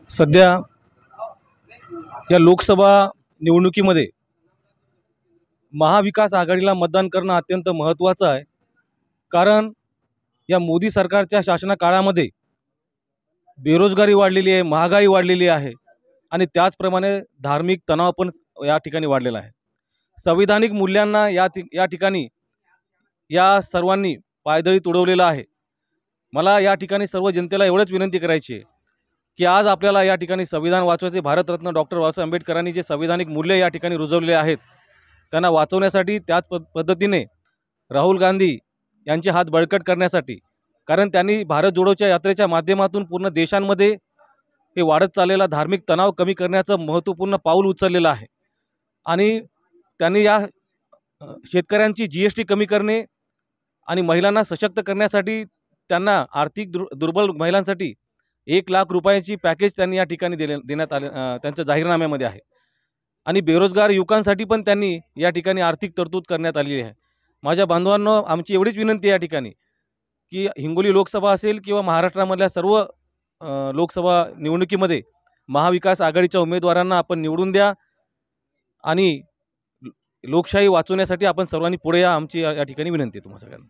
सध्या या लोकसभा निवडणुकीमध्ये महाविकास आघाडीला मतदान करणं अत्यंत महत्त्वाचं आहे। कारण या मोदी सरकारच्या शासनकाळामध्ये बेरोजगारी वाढलेली आहे, महागाई वाढलेली आहे आणि त्याचप्रमाणे धार्मिक तणाव पण या ठिकाणी वाढलेला आहे। संविधानिक मूल्यांना या ठिकाणी या सर्वांनी पायदळी तुडवलेला आहे। मला या ठिकाणी सर्व जनतेला एवढंच विनंती करायची आहे की आज आपल्याला या ठिकाणी संविधान वाचवायचे। भारतरत्न डॉक्टर बाबासाहेब आंबेडकरांनी जे संविधानिक मूल्य या ठिकाणी रुजवलेले आहेत त्यांना वाचवण्यासाठी, त्याच पद्धतीने राहुल गांधी यांचे हात बळकट करण्यासाठी, कारण त्यांनी भारत जोडोच्या यात्रेच्या माध्यमातून पूर्ण देशांमध्ये हे वाढत चाललेला धार्मिक तणाव कमी करण्याचं महत्त्वपूर्ण पाऊल उचललेलं आहे। आणि त्यांनी या शेतकऱ्यांची जीएसटी कमी करणे आणि महिलांना सशक्त करण्यासाठी, त्यांना आर्थिक दुर्बल महिलांसाठी 1 लाख रुपयाची पॅकेज त्यांनी या ठिकाणी देण्यात आले त्यांच्या जाहीरनाम्यामध्ये आहे। आणि बेरोजगार युवकांसाठी पण त्यांनी या ठिकाणी आर्थिक तरतूद करण्यात आलेली आहे। माझ्या बांधवांनो, आमची एवढीच विनंती आहे या ठिकाणी की हिंगोली लोकसभा असेल किंवा महाराष्ट्रामधल्या सर्व लोकसभा निवडणुकीमध्ये महाविकास आघाडीच्या उमेदवारांना आपण निवडून द्या आणि लोकशाही वाचवण्यासाठी आपण सर्वांनी पुढे या, आमची या ठिकाणी विनंती आहे तुम्हा सगळ्यांना।